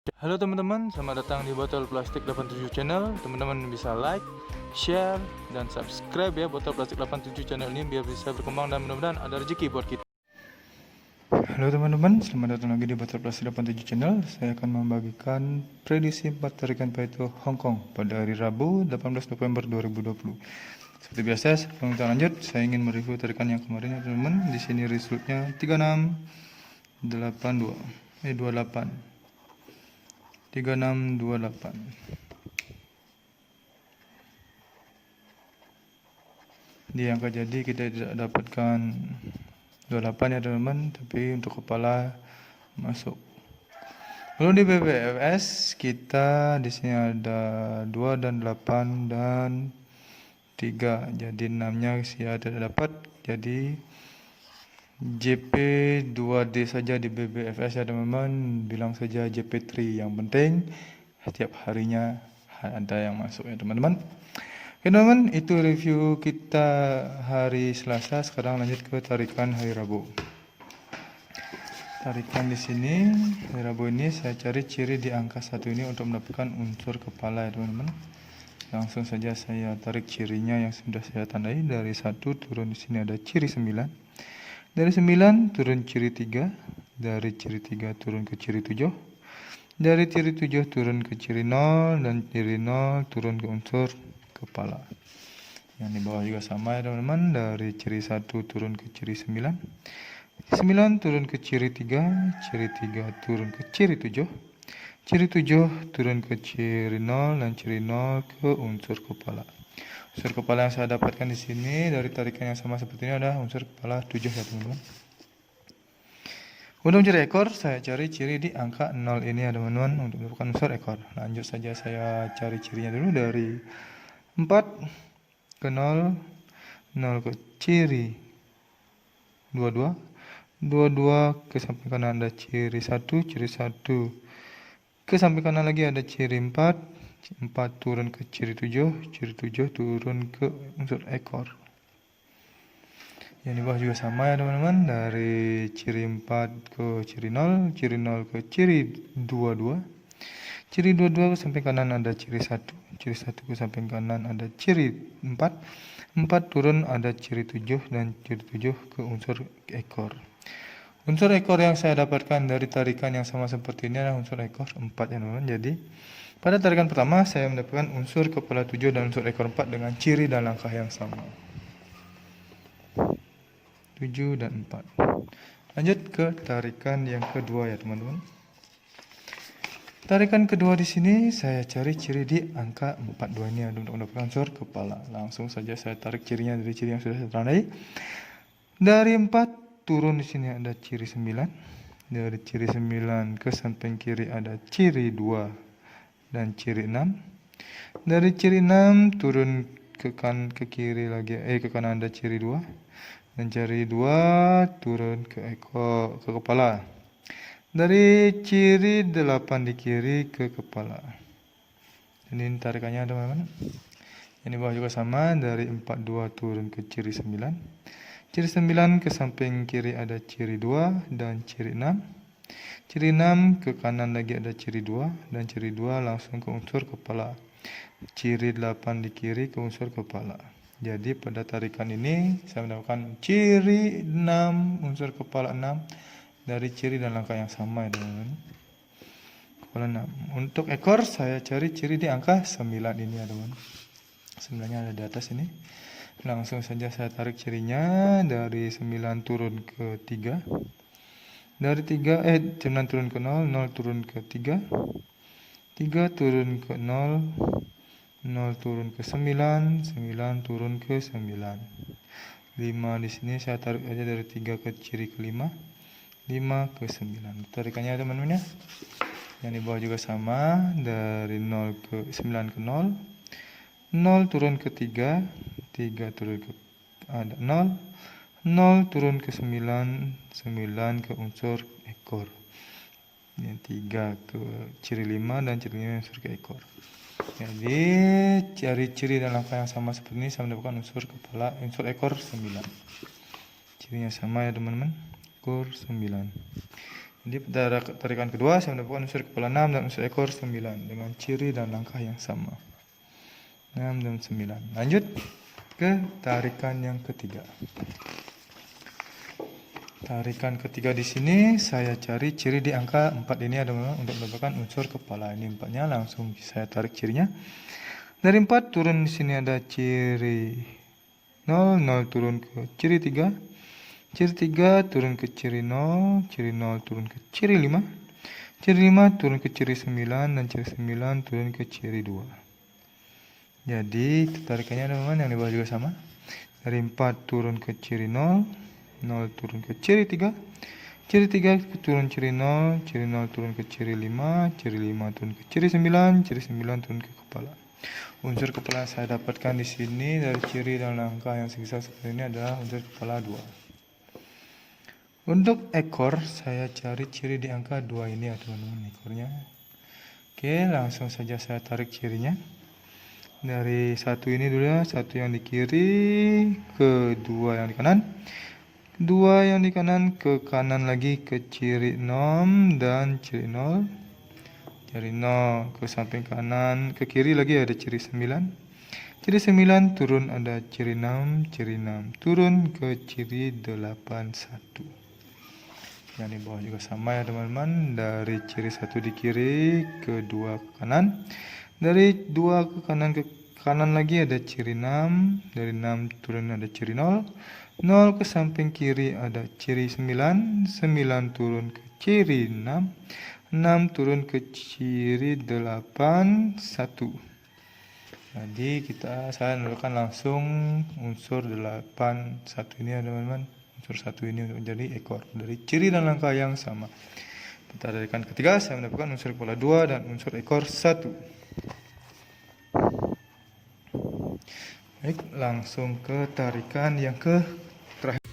Halo teman-teman, selamat datang di Botol Plastik 87 Channel. Teman-teman bisa like, share, dan subscribe ya Botol Plastik 87 Channel ini biar bisa berkembang dan mudah-mudahan ada rezeki buat kita. Halo teman-teman, selamat datang lagi di Botol Plastik 87 Channel. Saya akan membagikan prediksi 4 tarikan Paito Hong Kong pada hari Rabu 18 November 2020. Seperti biasa, sebelum kita lanjut, saya ingin mereview tarikan yang kemarin ya teman-teman. Di sini resultnya 36, 82, 28. 3628. Di angka jadi kita tidak dapatkan 28 ya teman-teman, tapi untuk kepala masuk. Lalu di BBFS kita di sini ada 2 dan 8 dan 3. Jadi 6-nya saya tidak dapat. Jadi JP 2D saja di BBFS ya teman-teman. Bilang saja JP3, yang penting setiap harinya ada yang masuk ya teman-teman. Oke teman-teman, itu review kita hari Selasa. Sekarang lanjut ke tarikan hari Rabu. Tarikan di sini hari Rabu ini saya cari ciri di angka 1 ini untuk mendapatkan unsur kepala ya teman-teman. Langsung saja saya tarik cirinya yang sudah saya tandai. Dari 1 turun di sini ada ciri 9. Dari 9 turun ciri 3. Dari ciri 3 turun ke ciri 7. Dari ciri 7 turun ke ciri 0. Dan ciri 0 turun ke unsur kepala. Yang di bawah juga sama ya teman-teman. Dari ciri 1 turun ke ciri 9. 9 turun ke ciri 3. Ciri 3 turun ke ciri 7. Ciri 7 turun ke ciri 0. Dan ciri 0 ke unsur kepala. Unsur kepala yang saya dapatkan di sini dari tarikan yang sama seperti ini adalah unsur kepala 7 ya teman-teman. Untuk mencari ekor, saya cari ciri di angka 0 ini ya teman-teman untuk mendapatkan unsur ekor. Lanjut saja saya cari cirinya dulu dari 4 ke 0, 0 ke ciri 22, 22 ke samping kanan ada ciri 1, ciri 1 ke samping kanan lagi ada ciri 4, 4 turun ke ciri 7, ciri 7 turun ke unsur ekor. Yang di bawah juga sama ya teman-teman, dari ciri 4 ke ciri 0, ciri 0 ke ciri 22, ciri 22 ke samping kanan ada ciri 1, ciri 1 ke samping kanan ada ciri 4, 4 turun ada ciri 7 dan ciri 7 ke unsur ekor. Unsur ekor yang saya dapatkan dari tarikan yang sama seperti ini adalah unsur ekor 4 ya teman-teman. Jadi pada tarikan pertama saya mendapatkan unsur kepala 7 dan unsur ekor 4 dengan ciri dan langkah yang sama. 7 dan 4. Lanjut ke tarikan yang kedua ya teman-teman. Tarikan kedua di sini saya cari ciri di angka 42 ini untuk mendapatkan unsur kepala. Langsung saja saya tarik cirinya dari ciri yang sudah saya tandai. Dari 4 turun di sini ada ciri 9. Dari ciri 9 ke samping kiri ada ciri 2 dan ciri 6. Dari ciri 6 turun ke kiri lagi ke kanan ada ciri 2 dan ciri 2 turun ke ekor ke kepala. Dari ciri 8 di kiri ke kepala. Ini tarikannya teman-teman. Ini bawah juga sama, dari 42 turun ke ciri 9. Ciri 9 ke samping kiri ada ciri 2 dan ciri 6. Ciri 6 ke kanan lagi ada ciri 2 dan ciri 2 langsung ke unsur kepala. Ciri 8 di kiri ke unsur kepala. Jadi pada tarikan ini saya mendapatkan ciri 6, unsur kepala 6 dari ciri dan langkah yang sama ya teman-teman. Kepala 6. Untuk ekor saya cari ciri di angka 9 ini ya teman. 9-nya ada di atas ini. Langsung saja saya tarik cirinya dari 9 turun ke 3. Dari 9 turun ke 0, 0 turun ke 3. 3 turun ke 0, 0 turun ke 9, 9 turun ke 9. 5 di sini saya tarik aja dari 3 ke ciri ke-5. 5 ke 9. Tarikannya teman-teman ya. Yang di bawah juga sama, dari 0 ke 9 ke 0. 0 turun ke 3, 3 turun ke ada 0. 0 turun ke 9, 9 ke unsur ekor. Yang 3 ke ciri 5 dan ciri 5 unsur ke ekor. Jadi cari ciri dan langkah yang sama seperti ini saya mendapatkan unsur kepala, unsur ekor 9. Cirinya sama ya teman-teman. Ekor 9. Jadi pada tarikan kedua saya mendapatkan unsur kepala 6 dan unsur ekor 9 dengan ciri dan langkah yang sama. 6 dan 9. Lanjut ke tarikan yang ketiga. Tarikan ketiga di sini saya cari ciri di angka 4 ini adalah untuk mendapatkan unsur kepala. Ini 4-nya, langsung saya tarik cirinya. Dari 4 turun di sini ada ciri 0, 0 turun ke ciri 3. Ciri 3 turun ke ciri 0, ciri 0 turun ke ciri 5, ciri 5 turun ke ciri 9, dan ciri 9 turun ke ciri 2. Jadi tarikannya teman-teman yang di bawah juga sama. Dari 4 turun ke ciri 0, 0 turun ke ciri 3, ciri 3 turun ciri 0, ciri 0 turun ke ciri 5, ciri 5 turun ke ciri 9, ciri 9 turun ke kepala. Unsur kepala yang saya dapatkan di sini dari ciri dan langkah yang segisal seperti ini adalah unsur kepala 2. Untuk ekor, saya cari ciri di angka 2 ini ya teman-teman, ekornya. Oke, langsung saja saya tarik cirinya. Dari satu ini dulu ya, satu yang di kiri ke 2 yang di kanan. 2 yang di kanan ke kanan lagi ke ciri 6 dan ciri 0. Ciri 0 ke samping kanan, ke kiri lagi ada ciri 9. Ciri 9 turun ada ciri 6, ciri 6 turun ke ciri 81. Yang di bawah juga sama ya teman-teman. Dari ciri 1 di kiri ke 2 ke kanan. Dari 2 ke kanan lagi ada ciri 6. Dari 6 turun ada ciri 0. 0 ke samping kiri ada ciri 9. 9 turun ke ciri 6. 6 turun ke ciri 8, 1. Jadi saya menentukan langsung unsur 8, 1 ini ya teman-teman. Unsur 1 ini untuk menjadi ekor dari ciri dan langkah yang sama. Pada tarikan ketiga saya mendapatkan unsur kepala 2 dan unsur ekor 1. Baik, langsung ke tarikan yang terakhir.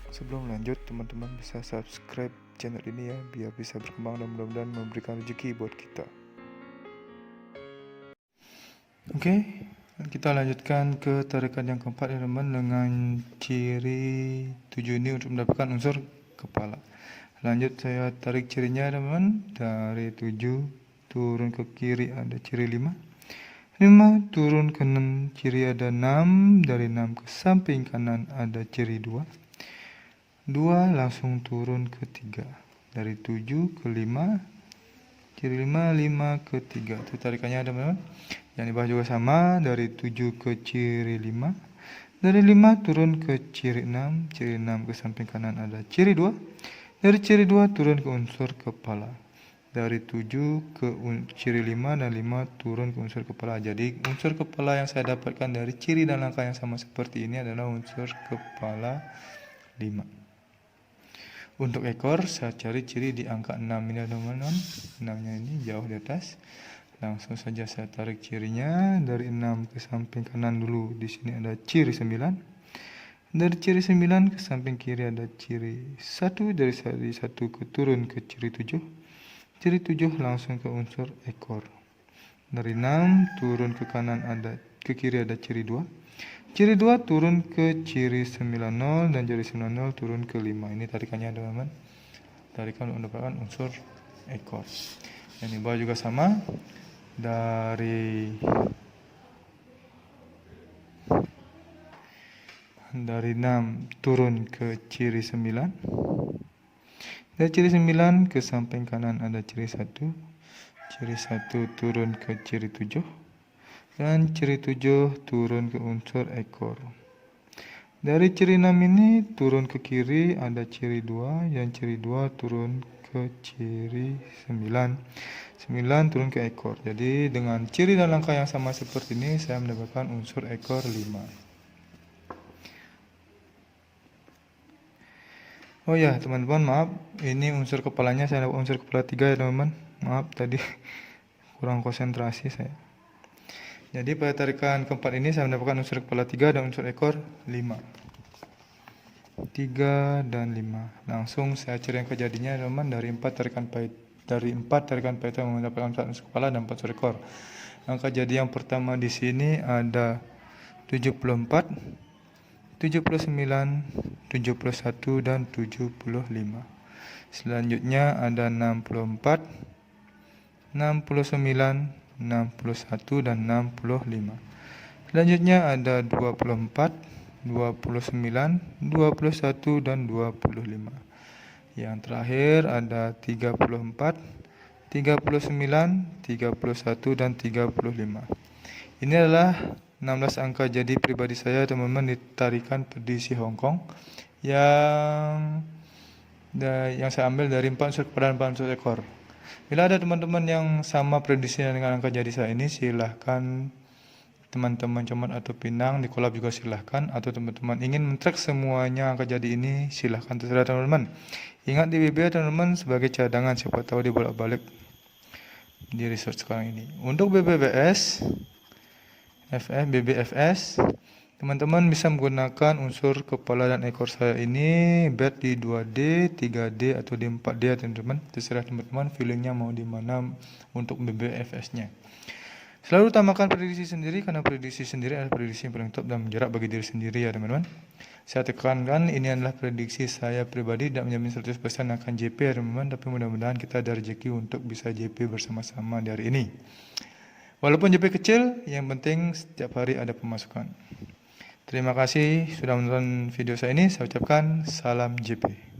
Sebelum lanjut, teman-teman bisa subscribe channel ini ya, biar bisa berkembang dan mudah-mudahan memberikan rezeki buat kita. Oke, kita lanjutkan ke tarikan yang keempat ya teman, dengan ciri 7 ini untuk mendapatkan unsur kepala. Lanjut saya tarik cirinya teman. Dari 7 turun ke kiri ada ciri 5. 5 turun ke ciri ada 6. Dari 6 ke samping kanan ada ciri 2. 2 langsung turun ke 3. Dari 7 ke 5, ciri 5, 5 ke 3. Itu tarikannya teman-teman. Yang di bawah juga sama. Dari 7 ke ciri 5. Dari 5 turun ke ciri 6. Ciri 6 ke samping kanan ada ciri 2. Dari ciri 2 turun ke unsur kepala. Dari 7 ke ciri 5 dan 5 turun ke unsur kepala. Jadi unsur kepala yang saya dapatkan dari ciri dan langkah yang sama seperti ini adalah unsur kepala 5. Untuk ekor saya cari ciri di angka 6 ini teman-teman. 6-nya ini jauh di atas. Langsung saja saya tarik cirinya. Dari 6 ke samping kanan dulu. Di sini ada ciri 9. Dari ciri 9 ke samping kiri ada ciri 1. Dari 1 ke turun ke ciri 7. Ciri 7 langsung ke unsur ekor. Dari 6 turun ke kanan ke kiri ada ciri 2. Ciri 2 turun ke ciri 90 dan ciri 90 turun ke 5. Ini tarikannya teman-teman. Tarikan untuk mendapatkan unsur ekor. Yang di bawah juga sama. Dari 6 turun ke ciri 9. Dari ciri 9 ke samping kanan ada ciri 1. Ciri 1 turun ke ciri 7. Dan ciri 7 turun ke unsur ekor. Dari ciri 6 ini turun ke kiri ada ciri 2. Yang ciri 2 turun ke ciri 9. 9 turun ke ekor. Jadi dengan ciri dan langkah yang sama seperti ini saya mendapatkan unsur ekor 5. Oh ya teman-teman, maaf, ini unsur kepalanya saya dapat unsur kepala 3 ya teman-teman. Maaf tadi kurang konsentrasi saya. Jadi pada tarikan keempat ini saya mendapatkan unsur kepala 3 dan unsur ekor 5. 3 dan 5. Langsung saya cari yang kejadiannya teman-teman. Dari 4 tarikan peta mendapatkan unsur kepala dan 4 unsur ekor. Angka jadi yang pertama di sini ada 74, 79, 71 dan 75. Selanjutnya ada 64, 69, 61 dan 65. Selanjutnya ada 24, 29, 21 dan 25. Yang terakhir ada 34, 39, 31 dan 35. Ini adalah 16 angka jadi pribadi saya teman-teman di tarikan prediksi Hong Kong yang saya ambil dari 4 unsur kepala dan 4 unsur ekor. Bila ada teman-teman yang sama prediksinya dengan angka jadi saya ini, silahkan teman-teman Comot atau Pinang di kolab juga silahkan, atau teman-teman ingin men-track semuanya angka jadi ini, silahkan, terserah teman-teman. Ingat di BB teman-teman sebagai cadangan, siapa tahu dibolak-balik di research sekarang ini. Untuk BBBS, BBFS, teman-teman bisa menggunakan unsur kepala dan ekor saya ini, bet di 2D, 3D atau di 4D teman-teman. Terserah teman-teman feelingnya mau di mana untuk BBFS-nya. Selalu utamakan prediksi sendiri, karena prediksi sendiri adalah prediksi yang paling top dan menjarak bagi diri sendiri ya teman-teman. Saya tekankan ini adalah prediksi saya pribadi, tidak menjamin 100% akan JP ya teman-teman, tapi mudah-mudahan kita ada rezeki untuk bisa JP bersama-sama di hari ini. Walaupun JP kecil, yang penting setiap hari ada pemasukan. Terima kasih sudah menonton video saya ini. Saya ucapkan salam JP.